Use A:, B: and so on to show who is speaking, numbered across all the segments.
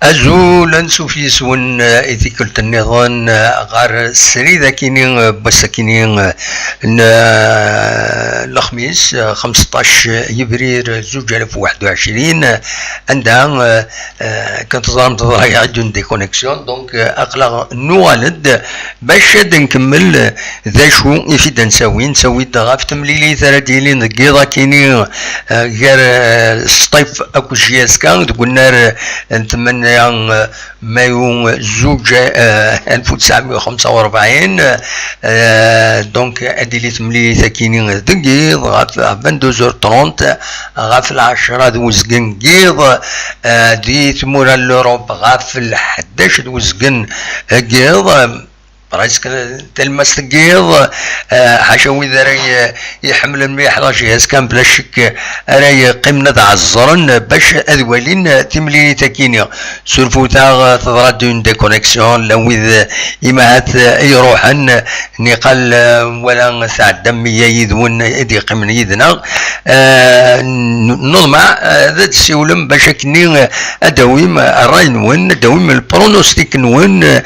A: أزول نسوفي سون إذا كنت النظام غار سريدة كيني بس كيني الخميس 15 يبرير 2021 عندها كنت ظلمت عندهم دي كونيكسيون دونك أقلق نوالد باش نكمل ذا شو يفيد نسوي غاف تمليلي ثلاثين نقيضة كيني غير سطيف أكو جياسكا قلنا نتمنى مايو زوج 1945 دونك ادي تملي ثكيني دقيض غاف 22h30 غاف 10 دوزقن قيض دي تمورا لوروب غاف 11 دوزقن قيض براسك تلمس تقيض حاشا إذا راي يحمل الميح راجيهاس كان بلا شك راي قمنا عالزرن باش أذوالين تمليني تاكيني سورفوتا تضرد دون دي كونيكسيون لو إذا إماهات يروحن نقال ولا ساعة دمية يذون إدي قمن يذنا نضمع ذات السيولم باش كني أدويم الراي نون أدويم البرونوستيك نون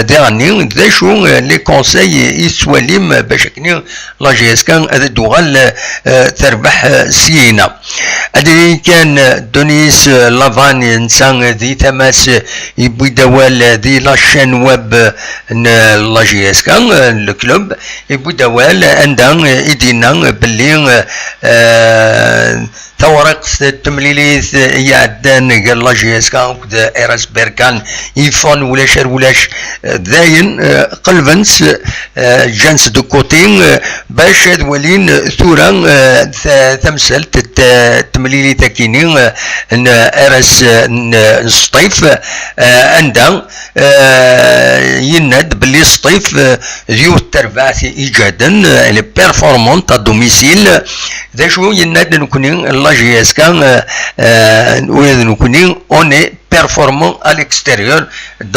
A: ديغني شو لي كونساي يسواليم باش كني لا جي اس كان هذا دوغال تربح سينا هذه كان دونيس لافان انسان ذي تماس يبي دوال ذي لاشين ويب لا جي اس كان الكلوب يبي دوال عندنا يدينا باللي ثورق التمليليث يعدان قال لا جي اس كان ايراس بيركان يفون ولاش داين قلبنس جانس دو كوتين باش ولين ثورا تمثلت التمليلي تاكيني ايراس السطيف عندها يناد باللي السطيف ذيو الترباث ايجادا لي بيرفورمون تا دوميسيل ذا شو يناد نكونين لا جي اس كان ويذ نكونين اوني performant à l'extérieur,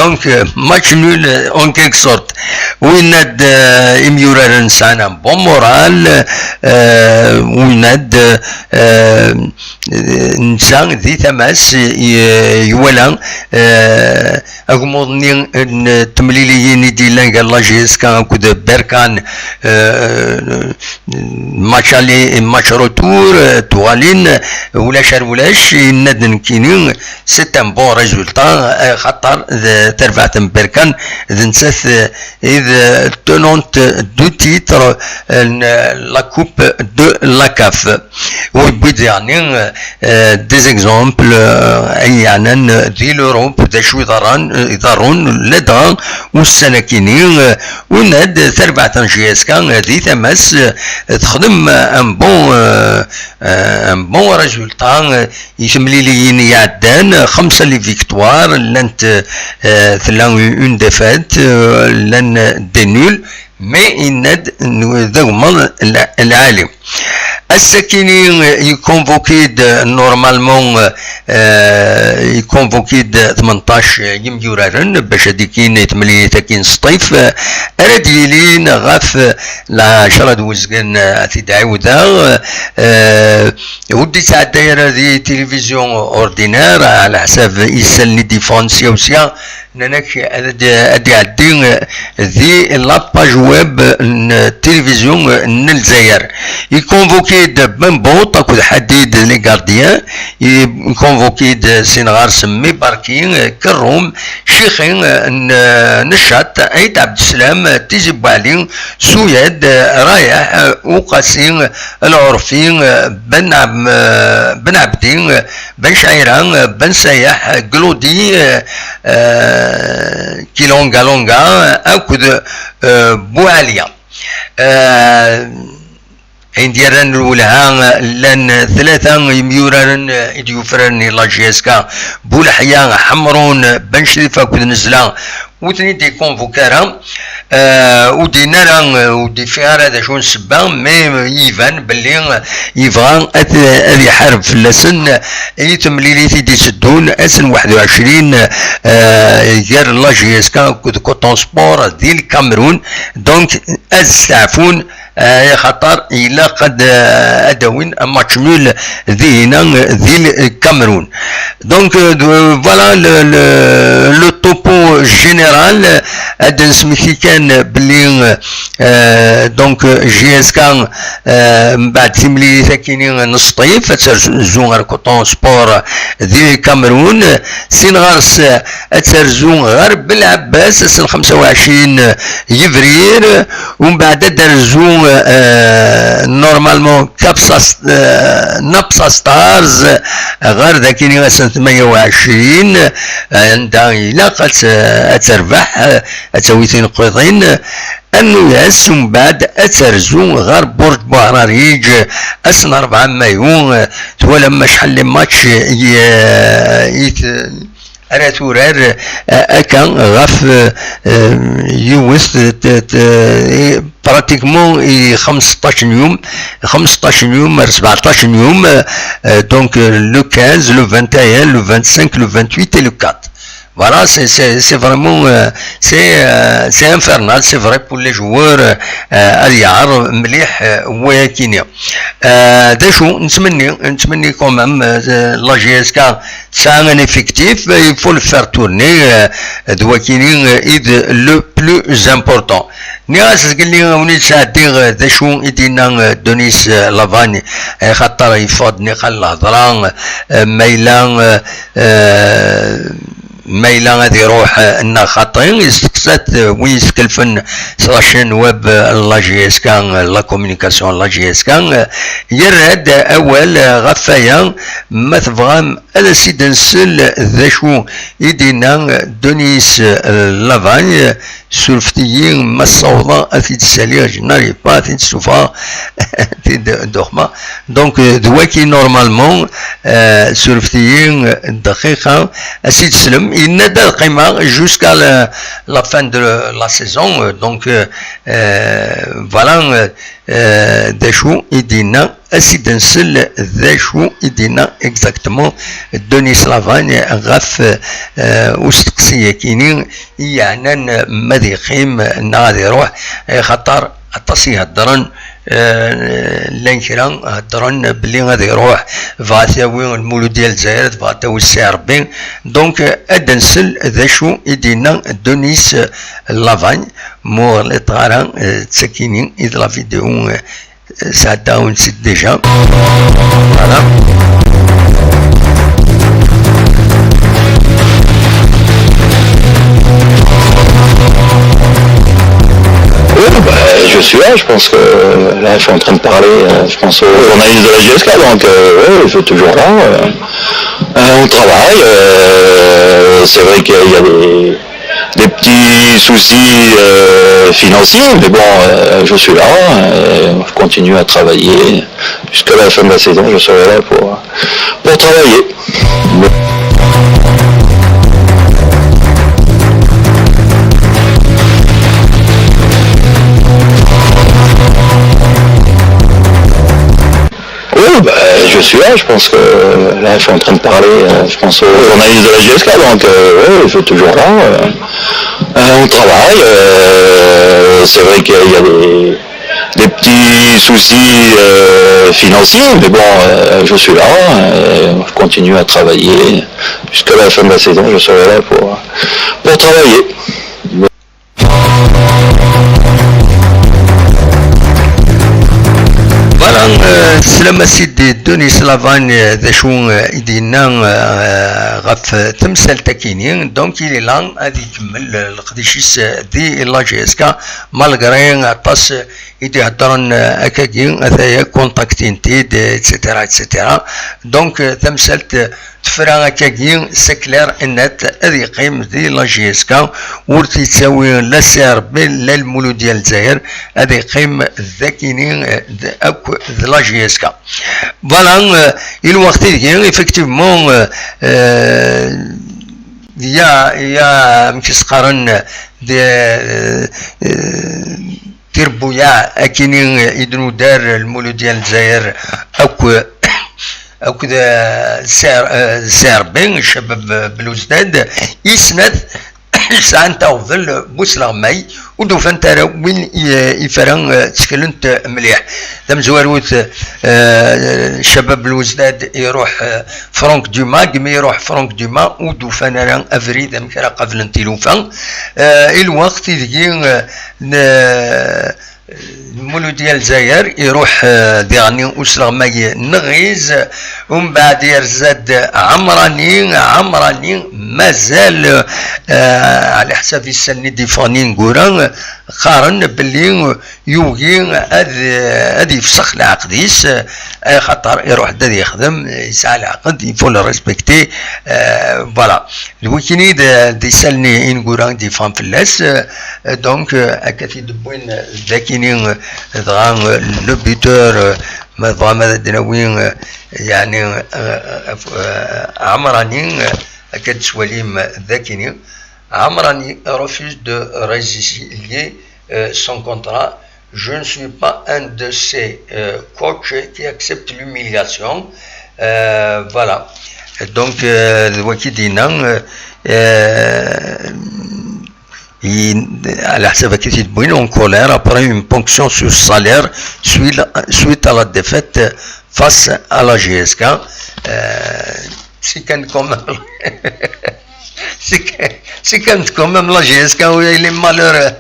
A: donc match nul en quelque sorte. ويناد يميورا نسانا بون مورال ويناد نسان ذي تماس يولا أغمضني التمليليين ديالان قال لا جيس كان كود بيركان ماتش علي ماتش روتور توالين ولاش يناد نكينين ستان بون ريزولتا خاطر تربعت بيركان نسات إذا تنونت دو تيتر لا كوب دو لا كاف ويبيد يعني دي زيكزامبل يعني دي لوروب دا شو يضرون لدغا والسناكينين وناد تربعة جي اس كان دي تماس تخدم ان بون ريزولتا يشمليليين يعدان 5 لي فيكتوار لانت ثلان اون ديفات لان دي نول مي يناد ذوما العالم السكيني يكونفوكيد نورمالمون يكونفوكيد 18 يميورارن باش هاديكين يتملي تاكين سطيف راديلين غاف لا 10 دوزكن تدعودا ودي تاع الدايره دي تلفزيون اوردينير على حساب يسالني ديفونسيا وسيا ناناك ادي عدين ذي لاباج ويب التلفزيون الجزائر يكونفوكيد من بوط اكو حديد لي غارديان يكونفوكيد سينغار سمي باركين كروم شيخين نشاط عيد عبد السلام تيجي بالين سويد رايح وقاسين العرفين بن عبدين بن شعيران بن سياح قلودي كيلونغا اكد بوعليا عنديران الولها لان 3 يميوران يديوفرن لا جيسكا بولحيا حمرون بن شريفه كد نزلا وثني دي كونفوكارا ودينا راه ودي فيها هذا شو نسبه مي يبان باللي يبغى هذا يحارب في اللسن يتمليلي تيدي تسدون اسن 21 غير لا جي اس كا كوتون سبور ديال الكاميرون دونك استعفون يا خطر الى قد ادوين ماتش نول ذهنا ذي الكاميرون دونك فوالا لو توبو جينيرال هذا نسمي كان بلي دونك جي اس كان من بعد تملي ساكنين نص طيف ترزون غير كوطون سبور ذي الكاميرون سين غارس ترزون غير بالعباس سن 25 يفرير ومن بعد درزون نورمالمون كابسا نابسا ستارز غير ذاكيني سنة 28 عندها إلا قد تربح تسوي نقيضين انه يعس من بعد اترزو غير برج بوهراريج اسن 4 مايو ولما شحال ماتش انا تورار اكا غاف يوست براتيكمون 15 يوم 17 يوم دونك لو 15 لو 21 لو 25 لو 28 et le 4. Voilà, c'est vraiment c'est infernal, c'est vrai pour les joueurs اليعر مليح ولكن دا شو نتمني كومام لا جي اس كا تسعى ان افيكتيف il faut le faire tourner دواكيني اذ لو بلوز امبورطون ناس قال لي وني تساعدي دا شو يدينا دونيس لافاني خاطر يفوض نقل الهضره ميلان ميلا غادي يروح ان خاطرين يستقصات وين يسكلفن سلاشين ويب لا جي اس كان لا كومونيكاسيون لا جي اس كان يراد اول غفايا ما تبغى هذا سيد نسل ذا شو يدينا دونيس لافاني سولفتيين ما الصوضة أثيد السالية جناري با أثيد السوفا أثيد الدخمة دونك دواكي نورمالمون سولفتيين دقيقة أسيد سلم ينادى القيمة جوسكا لا فان دو لا سيزون دونك فوالا دا شو يدينا أسيد نسل ذا شو يدينا اكزاكتومون دونيس لافاني غاف وستقسية كينين يعني ماذي قيم غادي يروح خاطر عطاسي هدرن لانكرا هدرن بلي غادي يروح فاتاوي المولود ديال الجزائر فاتاوي السي 40 دونك اد نسل ذا شو يدينا دونيس لافاني مور لي طغارا تسكينين اذ لا فيديو ساعتها ونسيت ديجا فوالا
B: Je suis là, je pense que là je suis en train de parler, je pense aux journalistes de la GSK, donc ouais, je suis toujours là, on travaille, c'est vrai qu'il y a des petits soucis financiers, mais bon, je suis là, je continue à travailler, jusqu'à la fin de la saison, je serai là pour travailler. Je suis là, je pense que là je suis en train de parler, je pense aux journalistes de la GSK, donc ouais, je suis toujours là, on travaille, c'est vrai qu'il y a des petits soucis financiers, mais bon, je suis là, je continue à travailler, jusqu'à la fin de la saison, je serai là pour travailler.
A: سلام سيدي دونيس لافان ذا شو يدينا غف تمثال تاكينين دونك إلي لان غادي يكمل القديشيس دي لا جي اس كا مالغري عطاس يدي هضرن هكاكي هذايا كونتاكتين تيد اتسيتيرا اتسيتيرا دونك تمثالت تفرا هكاكي سي كلير انات هذي قيم دي لا جي اس كا ورتي تساوي لا سي ار بي لا المولود ديال الجزائر هذي قيم ذاكينين اكو لا جي اس كا فوالا الوقت ديالي effectivement يا مكسقرن تربويا أكينين يدنو دار المولود ديال الجزائر أكو سعر بين الشباب بلوزداد يسند ساعة تغفل بوسلغماي ودوفان ترى وين يفرن تسكلنت مليح دم زواروت شباب الوزداد يروح فرانك دوما كما يروح فرانك دوما ودوفان راه افري دم كرا قبل نتيلوفان الوقت يجي المولود ديال الجزائر يروح ديغني وسلغماي نغيز ومن بعد يرزاد عمراني مازال على حساب السن ديفاني نقولان قارن باللي يوغي هذه يفسخ العقديس خاطر يروح دا يخدم يسعى العقد يفول ريسبكتي فوالا الويكيني ديسالني نقولان دي فام فلاس دونك اكاثي دبوين ذاكيني دغا لو بيتور ما دناوين يعني عمراني أكاد سواليم ذاكيني عمراني refuse de résilier son contrat. Je ne suis pas un de ces coachs qui acceptent l'humiliation. Voilà. Donc, على حسب كيف تبين en colère après une ponction sur le salaire suite à la défaite face à la GSK. C'est quand même la GSK où il est malheureux.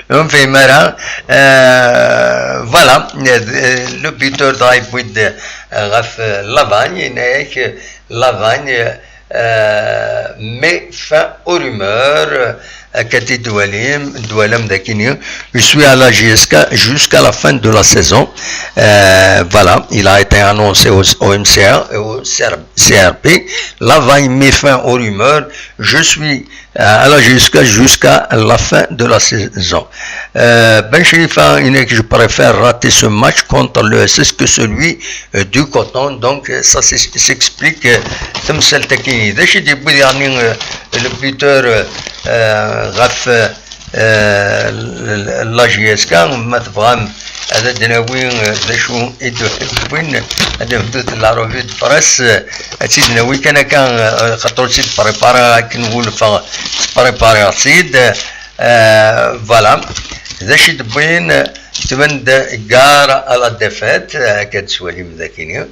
A: On fait marrant. Voilà, le buteur d'Aïbouid Raf Lavagne, Lavagne met fin aux rumeurs. Kati Doualem Dakini, je suis à la GSK jusqu'à la fin de la saison. Voilà, il a été annoncé au MCA et au CRP. Lavagne met fin aux rumeurs. Je suis à la GSK jusqu'à la fin de la saison. Ben Chérifa, je préfère rater ce match contre le SS que celui du Coton. Donc ça s'explique. Tamsel Takini. Le buteur غف لا جي اس كان ما تفهم هذا دناوين ذا شو وين هذا بدات لا روفي دو بريس هادشي دناوي كان خاطر سيد بريبارا كنقول بريبارا سيد فوالا ذا شي دبين تبان كار على ديفات كتسوالي مذاكيني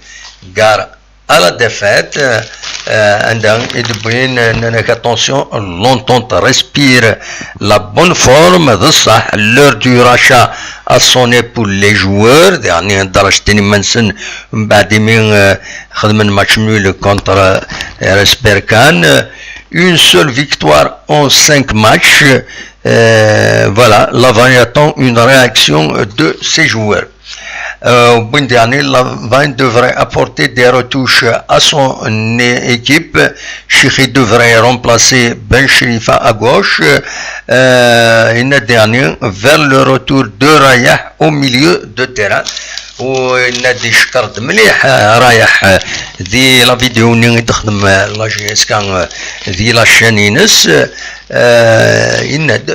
A: كار à la défaite, attention, l'entente respire la bonne forme, l'heure du rachat a sonné pour les joueurs, dernier Darashtini Manson, Badimin, Khadman match nul contre RS Berkane, une seule victoire en 5 matchs, voilà, Lavagne attend une réaction de ses joueurs. Au bout dernier, Lavagne devrait apporter des retouches à son équipe. Chiri devrait remplacer Ben Chérifa à gauche. Une dernière vers le retour de Rayah au milieu de terrain. والنادي شكرت مليح رايح ذي لا فيديو اللي تخدم لا جي اس كان ذي لا شانينس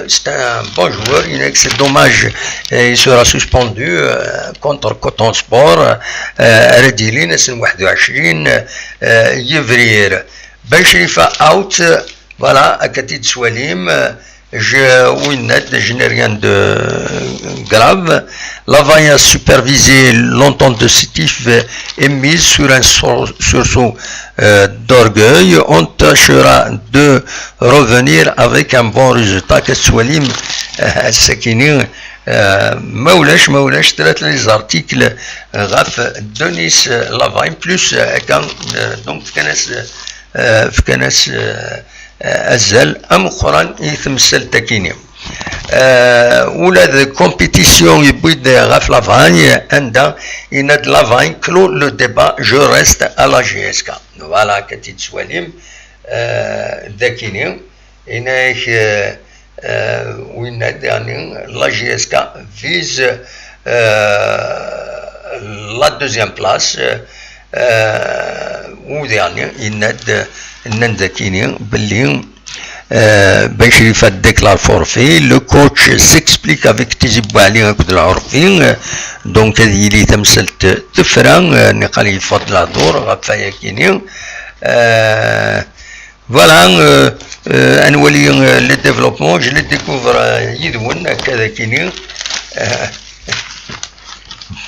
A: c'est un bon joueur, c'est dommage, il sera suspendu contre Coton Sport Redilin, c'est 21 يفرير Ben Chérifa out, voilà, à Katid Swalim. Je n'ai rien de grave. Lavagne a supervisé l'entente de Sétif et mise sur un sursaut d'orgueil. On tâchera de revenir avec un bon résultat. Keswalim Sakini Maoulesh traite les articles Raf Denis Lavagne plus quand donc Fkanes أزل أم قران يتمثل تكيني ولا compétition يبيد غاف لافاني عندها يناد لافاني كلو لو ديبا جو ريست à la GSK فوالا كتيت سواليم ذاكيني إناك ويناد يعني la GSK vise la deuxième place ou dernier يناد Nandakini, Belling, Benchirifa déclare forfait, le coach s'explique avec Tizibali de la Orfing, donc il est un seul Tefran, Nekali Fadlador, Rafayakini. Voilà, le développement, je le découvre Yidwoun, Kadakini.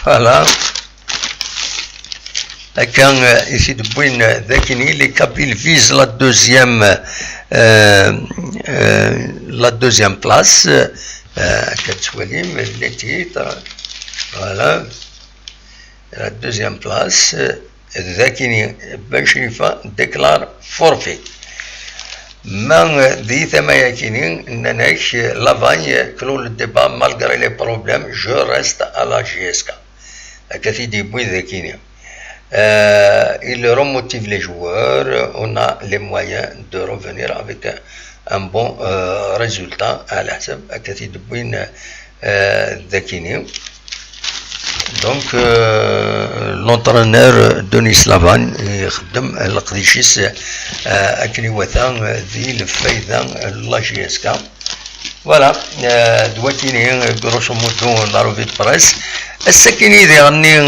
A: Voilà. Quand ici de Bouin Dakini, les capils visent la deuxième place. Les titres. Voilà. La deuxième place. Dakini Ben Shrifa déclare forfait. Mais dit Mayakini, Nanek, Lavagne, clôt le débat malgré les problèmes, je reste à la GSK. Kathidi Bouidakini. Il remotive les joueurs, on a les moyens de revenir avec un bon résultat à la Kathidi Bouidakini. Donc, l'entraîneur Denis Lavan يخدم القديشيس أكني وثان ذي الفايدة لا جي اس كا فوالا دواتيني grosso modo la revue de presse السكيني ذي غني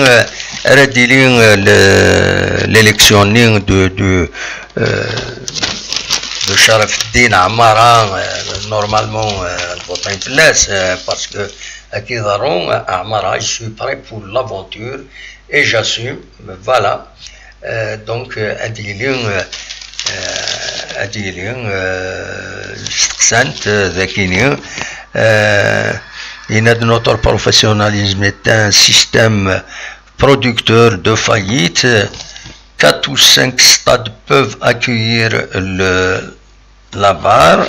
A: راديلين l'élection de شرف الدين عمارة normalement votant place parce que Akidaron, Amara, je suis prêt pour l'aventure et j'assume, voilà. Donc, Adilin, Sainte, Zakini, notre professionnalisme est un système producteur de faillite. 4 ou 5 stades peuvent accueillir la barre.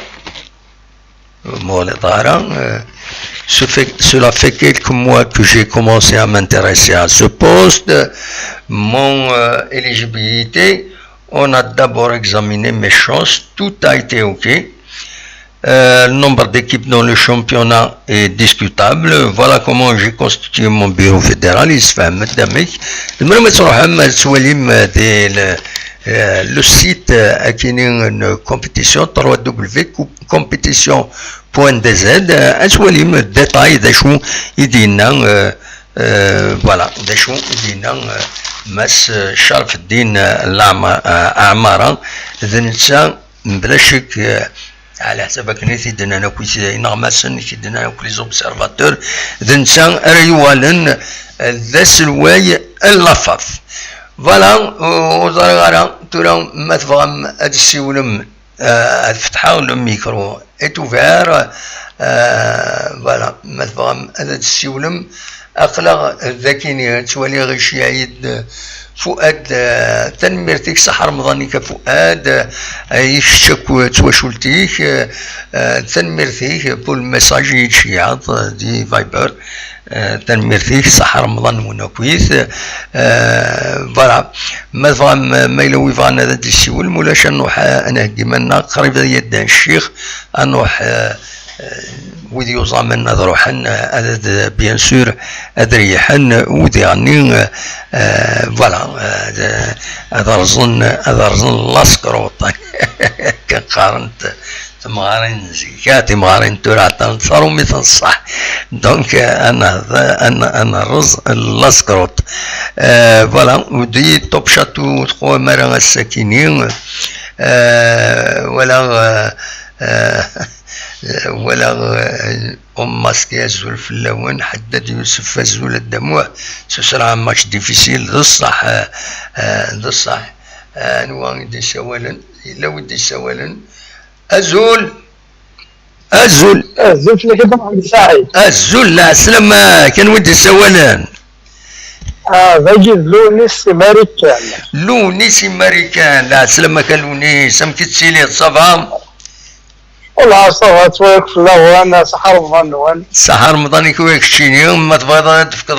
A: Cela fait quelques mois que j'ai commencé à m'intéresser à ce poste. Mon éligibilité, on a d'abord examiné mes chances, tout a été OK. Le nombre d'équipes dans le championnat est discutable. Voilà comment j'ai constitué mon bureau fédéral. Il se fait le site a une compétition www.competition.dz un détail des choux voilà des choux mas Sharaf Din Amara ذنسا بلا شك على حسابك نيتي دنا نكويس نغمسن كي دنا نكويس اوبسيرفاتور ذنسا ريوالن ذا سلواي اللفاف فوالا وزرغارا تورا ما تفهم هاد السيولم فتحوا لو ميكرو est ouvert فوالا ما تفهم هاد السيولم اقلا ذاكيني توالي غيشي عيد فؤاد تنميرتيك صح رمضاني كفؤاد يشتك تواشولتيك تنميرتيك بول ميساج يتشيعط دي فايبر تنميرتيك صح رمضان مونا كويس فوالا ما فهم ما يلوي فان هذا السيول مولاش نروح انا كيما قريب يدان الشيخ نروح وذي يوصامن روحن هذا بيان سور ادريحن وذي غني فوالا هذا رزن لاسكروط كان قارنت تمغارين زكاتي مغارين تورا صاروا مثل صح دونك انا رز لاسكروط فوالا ودي توب شاتو تخو مرا الساكنين ولا ماسكي الزول في اللون حدد يوسف الزول الدموع سوسرا ماتش ديفيسيل للصح للصح نوان دي سوالا الا ودي سوالا الزول
C: في الخدمة عند سعيد
A: الزول لا سلام كان ودي سوالا
C: فاجد
A: لونيس امريكان لا سلام كان لونيس ام كتسيلي صافا
C: والله صوت وياك في الاول سحر رمضان
A: سحر رمضان كويك شيني ما تبغى تفكر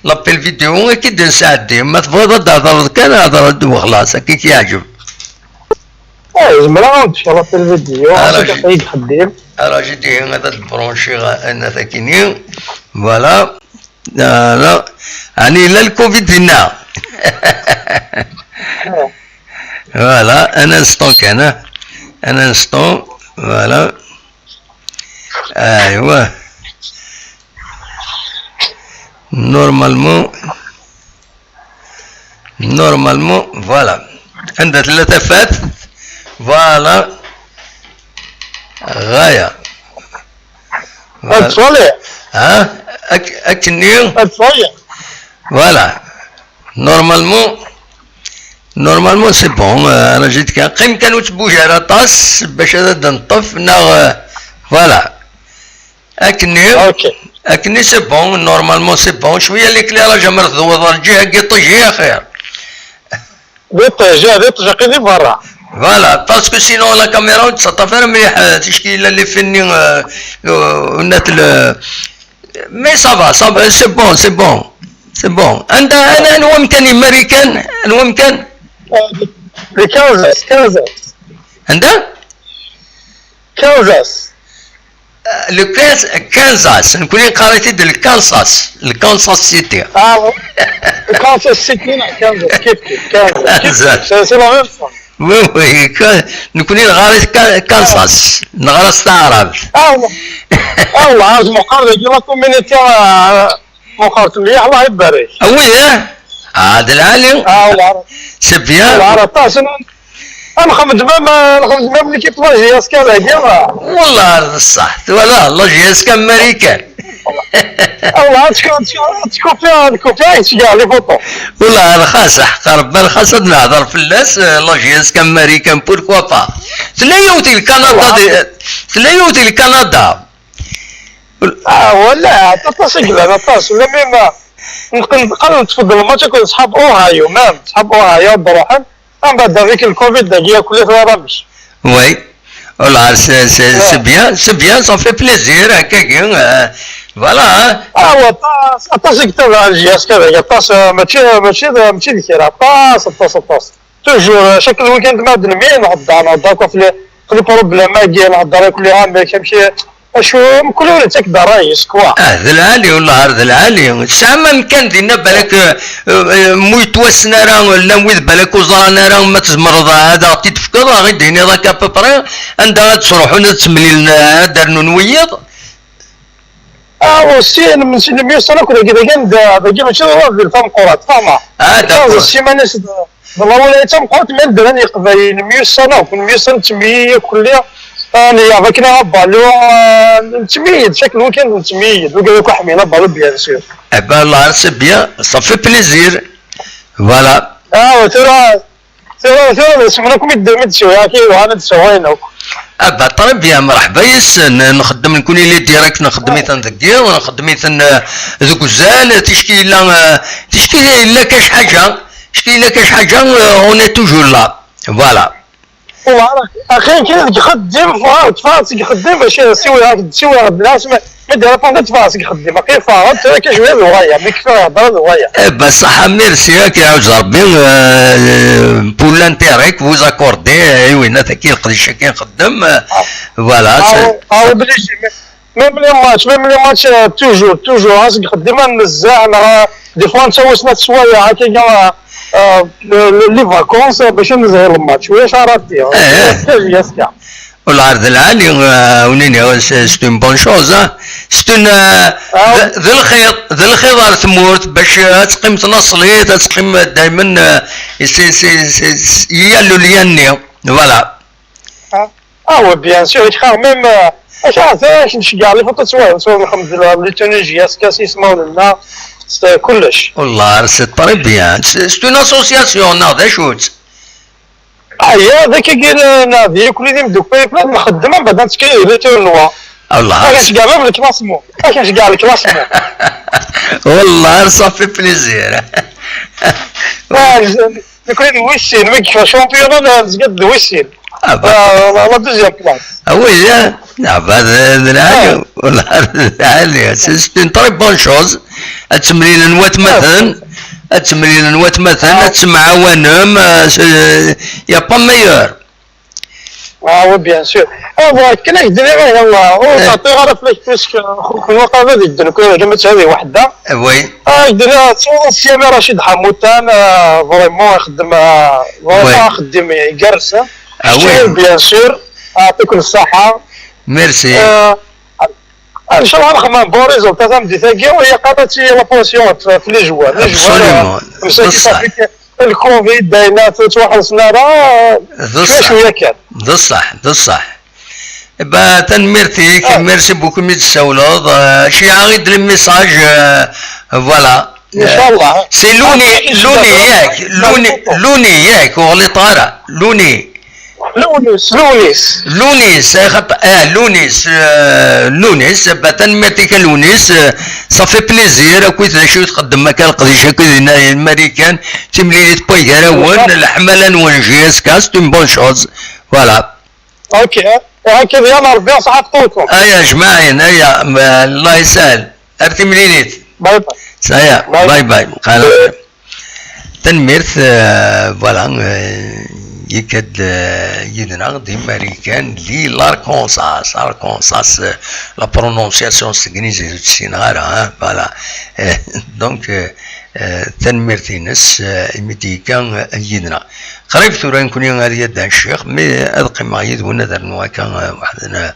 A: لابي الفيديو اكيد نساعدي ما تبغى تهضر كان هضر وخلاص هكاك يعجب
C: زمرا ان شاء الله في الفيديو عطيك خديم
A: راجي دي هذا البرونشي انا ثاكيني فوالا لا يعني لا الكوفيد هنا فوالا ان انستون كان ان انستون فوالا ايوا نورمالمون فوالا عندها 3 فات فوالا غاية
C: صالح
A: ها اكني
C: صالح
A: فوالا نورمالمون سي بون. انا جيت قيم كانوا تبوج على طاس باش هذا نطف فوالا اكني سي بون نورمالمون سي بون. شويه اللي كلي راه جمرت ضوض الجهه قطج هي خير
C: قطج قيدي برا
A: فوالا باسكو سينو لا كاميرا تسطفر مليح تشكيله اللي فيني ونات مي صافا سي بون انا نوم كان امريكان نوم كان
C: كانزاس
A: عندها
C: كانزاس
A: لو كانزاس نكون قريتي ديال الكانساس سيتي
C: كانزاس سيتي كانزاس كيف كانزاس سي لا ميم
A: وي نكون غارس كانساس نغرس تعرف
C: الله عاوز مقارنة ديال كوميونيتي مقارنة مليح الله يبارك
A: وي هذا العالي
C: والله
A: سي بيان
C: العرب انا خدمت ملي كيف لاجي اسكان ديالها
A: والله صح ولا لاجي اسكان امريكان
C: والله تكوبي كاع لي فوتو
A: والله انا خاص قرب بال خاص نهضر في الناس لاجي اسكان امريكان بوركوا با تلايوتي الكندا
C: ولا تتصل انا تصل لما نقدر نتفضل الماتش كنت صحاب اوهايو صحاب اوهايو بروحهم من بعد هذيك الكوفيد داكيا كلها رامش
A: وي والله سي بيان سا في بليزير هكاك فوالا
C: طاس كتاب الجهاز كذا طاس ماشي الكرا طاس توجور شكل ويكند ما دنمي نهضر في لي بروبليم ديال نهضر كل عام ما كيمشي شو كل ولا تكدا راهي سكوا
A: هذا العالي والله هذا العالي ساعة ما كان دينا بالك مويتواس نارا ولا مويد بالك وزرا نارا ما تزمرض هذا تتفكر غير ديني ذاك ابوبري عندها تروحوا تسملي دارنو نويض
C: والسين من سن 100 سنه كنا كذا كان باقي ماشي في الفم قرات فما هذا السيمانه والله ولا تم قلت من دراني قبايل 100 سنه وكل 100 سنه تمية كلها انا فاكر بالو نتميد شكل ويكند نتميد وقال لك حمينا بالو بيان سور
A: ابا الله سي بيان صافي بليزير فوالا
C: ترى سمعكم يدمد شويه كي وانا تسوينا
A: ابا طيب بيان مرحبا نخدم نكون لي ديريكت نخدم تندقير ونخدم ذوك الزال تشكي الا كاش حاجه اون توجور لا فوالا
C: والله اخي كي تخدم فاس يخدم باش سوي الناس ما داير فاس فاس يخدم كيف فاس كشويه صغير مي كيف هضره صغير
A: بصح ميرسي كيعاود ربي بور لانتيريك فوز اكوردي وين تاكي نقدر شكي نخدم فوالا
C: بليش ميم لي ماتش توجور خاصك يخدم نزاع دي فوا نسوسنا شويه هكا لي فاكونس باش نزهر الماتش واش عرفتي ياسكا
A: والعرض العالي ونيني سي اون بون شوز سي اون ذي الخير تموت باش تقيم تنصلي تقيم دائما يالو لياني فوالا
C: بيان سور خا ميم اش نشجع لي فوتو سوا نخدم لي تونيجي ياسكا يسمعوا لنا كلش
A: والله سي طري بيان سي اون اسوسياسيون هذا شوت
C: ذاك كاين نادي كل يوم دوك بلاد مخدمه بعد نتكلم على تورنوا
A: الله
C: كنشجع لهم الكلاسمون كنشجع الكلاسمون
A: والله صافي بليزير
C: كل ويسين ما كيفاش شامبيون نزقد ويسين لا دوزيام بلاص
A: وي هذا العالي والله العالي سي اون طري بون شوز التمرين نوات مثلا تسمع وانهم يا با ميور
C: وي بيان سور. كنا يدير والله تعطي غير فلاش في الوقت هذا يدير كلمة هذه وحده.
A: وي.
C: يدير سي رشيد حموتان فريمون يخدم فريمون خدم يقرس. وي بيان سور. يعطيكم الصحة.
A: ميرسي.
C: ان شاء الله نخدم بون ريزولتا تاع ثاقي وهي قادت لا بونسيون في لي جوار.
A: بصح
C: الكوفيد باينه توحلنا راه شويه كان.
A: بصح با تنميرتيك ميرسي بوكو ميت السولوض شي عاود الميساج فوالا
C: ان شاء الله.
A: سي لوني ياك وغلي طارا لونيس لونيس باتنميرتيك لونيس صافي بليزير اكو شو تقدم مكان قضيش هكا الامريكان تمليلي بويكاراون الحمله ونجيس كاس اون بون شوز فوالا.
C: اوكي هكذا يا ربي يصحى طولكم.
A: يا جماعين الله يسهل ارتي مليليت.
C: باي باي.
A: باي تنميرت فوالا يكاد يدنا دي امريكان لي لاركونساس لا برونونسياسيون سكنيزي تسينغارا فوالا دونك تنميرتي ناس ميديكان يدنا قريب ثورا نكون غادي يدان الشيخ مي ادقي ما يدونا درنا كان وحدنا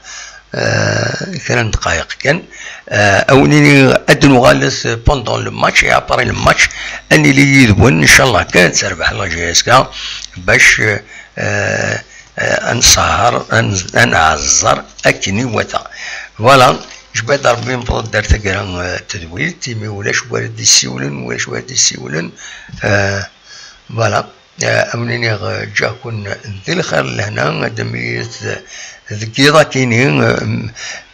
A: كان دقائق كان اونيني ادنو غالس بوندون لو ماتش يا باري لو ماتش اني لي يدون ان شاء الله كانت تربح لا جي اس كا باش انصهر انعزر اكني وتا فوالا جبت ربي نفضل دار تقرا تدويل تيمي ولاش وارد يسيولن فوالا أمنيني جا كون ذي الخير لهنا دميت ذكيضة كينين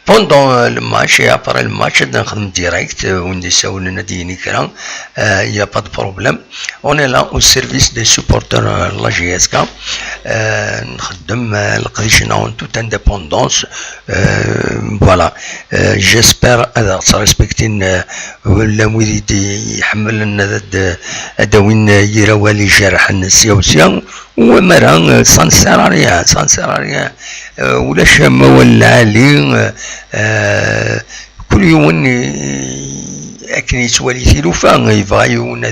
A: بوندون الماتش ابري الماتش نخدم ديريكت وندي ساولنا ديني كرا يا با دو بروبليم اوني لا او سيرفيس دي سوبورتور لا جي اس كا نخدم القضيشنا اون توت انديبوندونس فوالا جيسبر هذا تريسبكتين ولا مويدي يحمل لنا ادوين يراوالي جرح السياسيه ومرا سانسيراريا ولا شما ولا علي كل يوم اكن يتوالي ثلوفا يبغى يون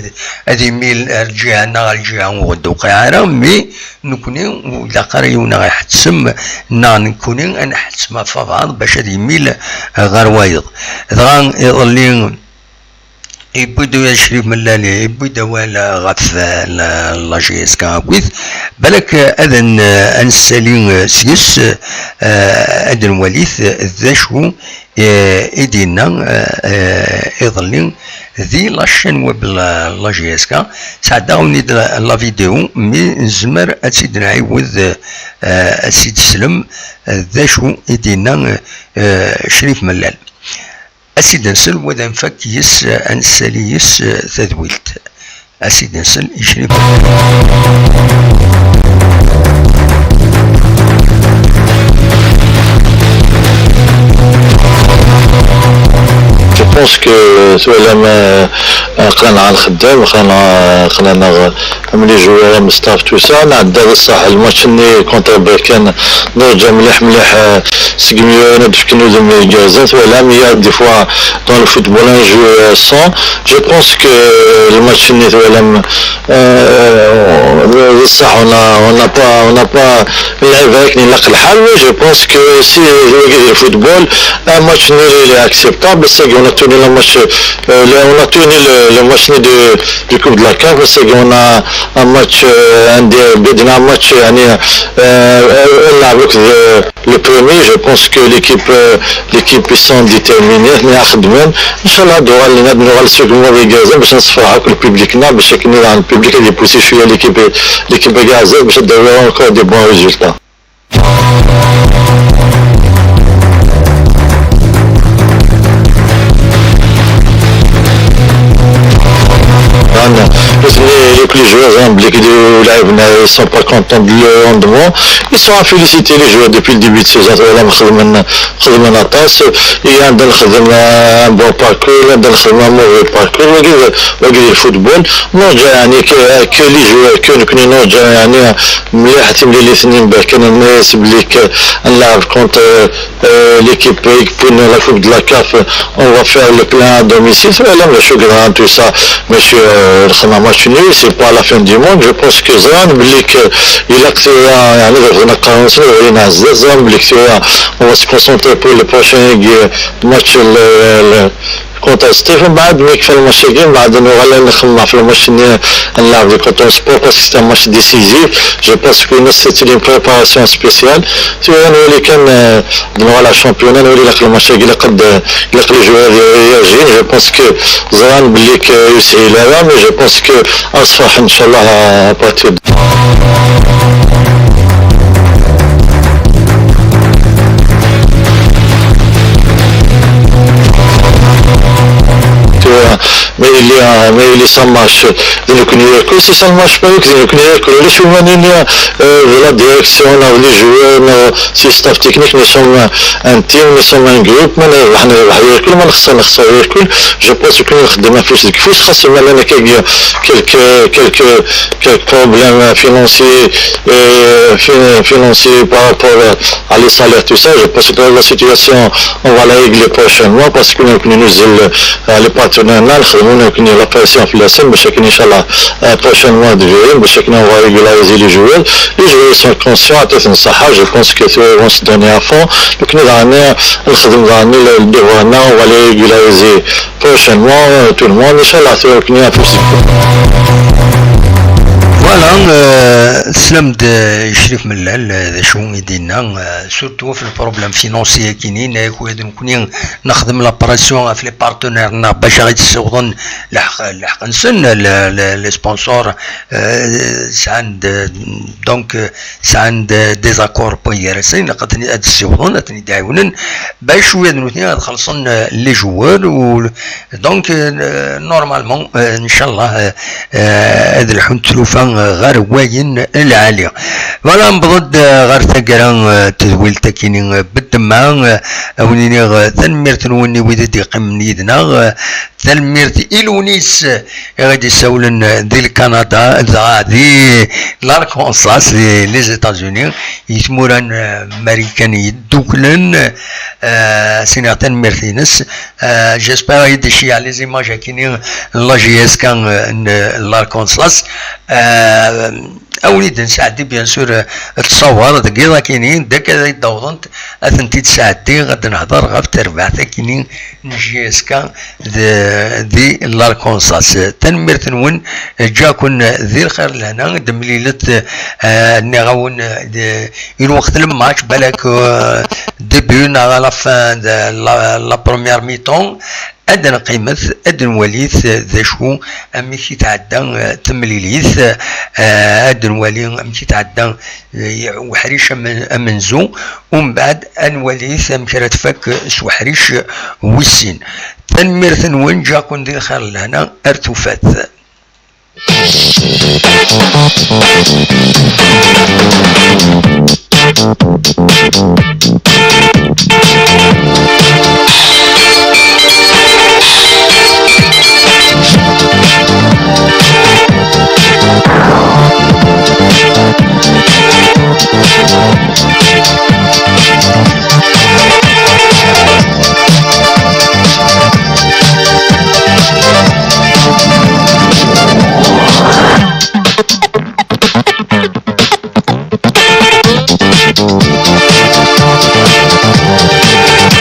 A: هذه ميل الجهه الجهه وغدو قاعره مي نكوني ولا قريونا غيحتسم نكوني انا حتسم فبعض باش هذه ميل غير وايض غان يظلين يبدو يا شريف ملالي يبدو ولا غف لا جي اس كا كويث بالك اذن انسالين سيس اذن وليث ذا شو ايدينا يظلين ذي لاشين ويب لا جي اس كا ساعدوني لا فيديو مي نزمر اسيد نعيوذ اسيد سلم ذا شو ايدينا شريف ملال أسيد نسل وذا نفك يس أنسالي يس تذويلت أسيد نسل يشرب.
B: Je pense que سواء قرانا على الخدام قرانا من لي جوار من ستاف تو سا نعدى بصح الماتش اللي كونتر بركان نرجع مليح سكميو ندفك نودم الجازات ولا مي دي فوا دون الفوتبول ان جو سون جو بونس كو الماتش اللي ولا بصح on n'a pas لعب هيك نلقى الحال جو بونس كو سي الفوتبول ان ماتش اللي اكسبتابل سي on a tourné le match on a tourné le match du Coupe de la CAF c'est qu'on a un match بدنا un match يعني avec le premier je pense que l'équipe ils sont déterminés نخدمين ان شاء الله دور لنا نوصل سكمو بيجازم باش نصفرها كل بيبليكنا باش كنا عن البيبليك اللي بوسي شويه l'équipe جازم باش نديروا encore des bons résultats. لازم لي joueurs ils sont pas contents de leur rendement. Ils sont à féliciter les joueurs depuis le début de saison. Il y a un bon parcours, un mauvais parcours. Le football. Que les joueurs que nous نرجع مليح تملي الاثنين كان الناس بلي نلعب contre l'équipe pour la coupe de la CAF on va faire le plein à domicile je suis grand tout ça monsieur le match nul c'est pas la fin du monde je pense que Zan بلي il a يعني غنا قانون ورينا زان بلي on va se concentrer pour le prochain match contre Stéphane بعد ما يكفي الماتش الجاي بعد نغلا نخمم في الماتش نلعب دي كونتر سبور باسكو سيتي ان ماتش ديسيزيف جو بونس كو سيتي اون بريباراسيون سبيسيال نولي كان نغلا شامبيون نولي لك الماتش الجاي قد لك لي جوار يرجعين جو بونس كو زران بلي يسهل هذا مي جو بونس كو اصفح ان شاء الله بارتي mais il est sans match si ça ne marche pas la direction les joueurs si staff technique nous sommes un team nous sommes un groupe je pense que nous خدمنا فلوس الكفوس خاصة لنا quelques problèmes financiers par rapport à les salaires tout ça je pense que la situation on va la régler prochainement parce que nous les partenaires là nous la pression في السن باش ان شاء الله prochainement de juillet باش on va régulariser les joueurs sont conscients à الصحة je pense que vont se donner à fond donc nous غادي نخدم غادي نديرونا on va les régulariser prochainement tout le monde ان شاء الله توكلنا في
A: فوالا سلمد يشرف من ذا شو يدينا سورتو في البروبليم فينونسي كاينين نكوني نخدم لابراسيون في لي بارتنيرنا باش غيتسوقن لحق نسن لي سبونسور ساند دونك ساند ديزاكور بويرسين قد يتسوقن يدعون باش شويه نوثني خلصن لي جوار دونك نورمالمون ان شاء الله هذا الحنت تلوفان غير واين العالية ولا نبضد غير ثقران تذويل تكيني بالدماء ونيني تنميرت نوني ويدي قم نيدنا تنميرت إلونيس غادي يسولن دي كندا دي لاركونساس لي زيتازوني يسموران ماريكان يدوكلن سينا تنميرتينس جيسبر يدي شي على لي زيماج كاينين لا جي اس كان لاركونساس أوليد نساعدي بيان سور تصور دقيقة كاينين داك يدوضنت أثنتي تساعدي غادي نهضر غا في تربع كاينين نجي اسكا دي لاركونساس تنمير تنون جاكن ذي الخير لهنا دمليلت نغاون الوقت الماتش بالك ديبيو لا فان لا بروميير ميتون أدنى قيمة أدنى وليث ذا شو أمي كيتعدى تمليليث أدنى ولي أمي كيتعدى وحريش أمنزو ومن بعد أن وليث أمي كرتفك سوحريش وسين تنمير ثنوين جاكون دي الخير لهنا ارتفات